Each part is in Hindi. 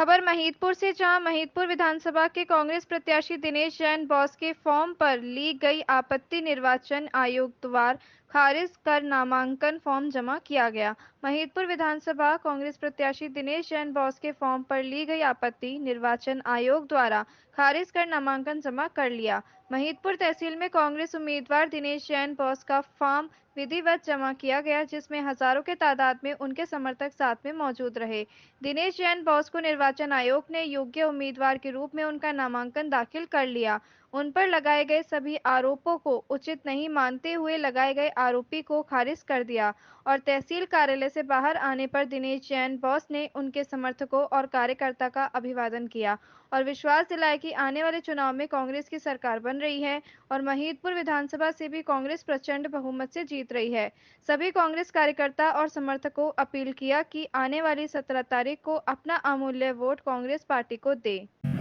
खबर महिदपुर से, जहां महिदपुर विधानसभा के कांग्रेस प्रत्याशी दिनेश जैन बॉस के फॉर्म पर ली गई आपत्ति निर्वाचन आयोग द्वारा खारिज कर नामांकन फॉर्म जमा किया गया। महिदपुर विधानसभा कांग्रेस प्रत्याशी दिनेश जैन बॉस के फॉर्म पर ली गई आपत्ति निर्वाचन आयोग द्वारा खारिज कर नामांकन जमा कर लिया। महिदपुर तहसील में कांग्रेस उम्मीदवार दिनेश जैन बॉस का फॉर्म विधिवत जमा किया गया, जिसमें हजारों के तादाद में उनके समर्थक साथ में मौजूद रहे। दिनेश जैन बॉस को निर्वाचन आयोग ने योग्य उम्मीदवार के रूप में उनका नामांकन दाखिल कर लिया। उन पर लगाए गए सभी आरोपों को उचित नहीं मानते हुए लगाए गए आरोपी को खारिज कर दिया और तहसील कार्यालय से बाहर आने पर दिनेश जैन बॉस ने उनके समर्थकों और कार्यकर्ता का अभिवादन किया और विश्वास दिलाया कि आने वाले चुनाव में कांग्रेस की सरकार बन रही है और महिदपुर विधानसभा से भी कांग्रेस प्रचंड बहुमत से जीत रही है। सभी कांग्रेस कार्यकर्ता और समर्थकों अपील किया कि आने वाली 17 तारीख को अपना अमूल्य वोट कांग्रेस पार्टी को दे।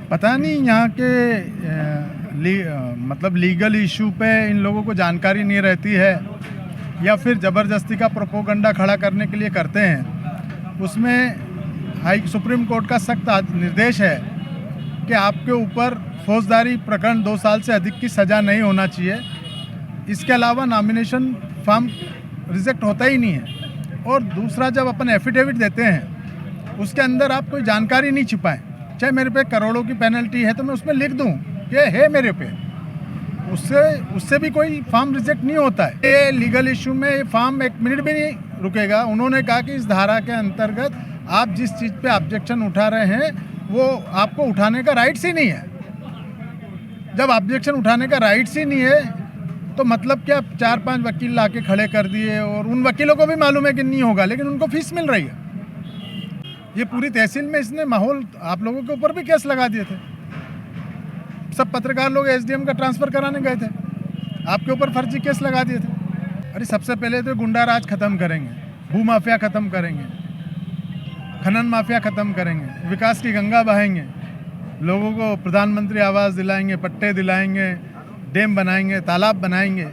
पता नहीं यहाँ के मतलब लीगल इशू पे इन लोगों को जानकारी नहीं रहती है या फिर ज़बरदस्ती का प्रोपोगंडा खड़ा करने के लिए करते हैं। उसमें सुप्रीम कोर्ट का सख्त निर्देश है कि आपके ऊपर फौजदारी प्रकरण 2 साल से अधिक की सज़ा नहीं होना चाहिए। इसके अलावा नॉमिनेशन फॉर्म रिजेक्ट होता ही नहीं है। और दूसरा, जब अपन एफिडेविट देते हैं उसके अंदर आप कोई जानकारी नहीं छिपाएं। चाहे मेरे पे करोड़ों की पेनल्टी है तो मैं उसमें लिख दूं कि है मेरे पे, उससे भी कोई फॉर्म रिजेक्ट नहीं होता है। ये लीगल इशू में ये फॉर्म 1 मिनट भी नहीं रुकेगा। उन्होंने कहा कि इस धारा के अंतर्गत आप जिस चीज़ पे ऑब्जेक्शन उठा रहे हैं वो आपको उठाने का राइट्स ही नहीं है। जब ऑब्जेक्शन उठाने का राइट्स ही नहीं है तो मतलब क्या 4-5 वकील लाके खड़े कर दिए और उन वकीलों को भी मालूम है कि नहीं होगा, लेकिन उनको फीस मिल रही है। ये पूरी तहसील में इसने माहौल, आप लोगों के ऊपर भी केस लगा दिए थे। सब पत्रकार लोग एसडीएम का ट्रांसफ़र कराने गए थे, आपके ऊपर फर्जी केस लगा दिए थे। अरे सबसे पहले तो गुंडा राज ख़त्म करेंगे, भू माफिया ख़त्म करेंगे, खनन माफिया ख़त्म करेंगे, विकास की गंगा बहाएंगे, लोगों को प्रधानमंत्री आवास दिलाएंगे, पट्टे दिलाएंगे, डैम बनाएंगे, तालाब बनाएंगे।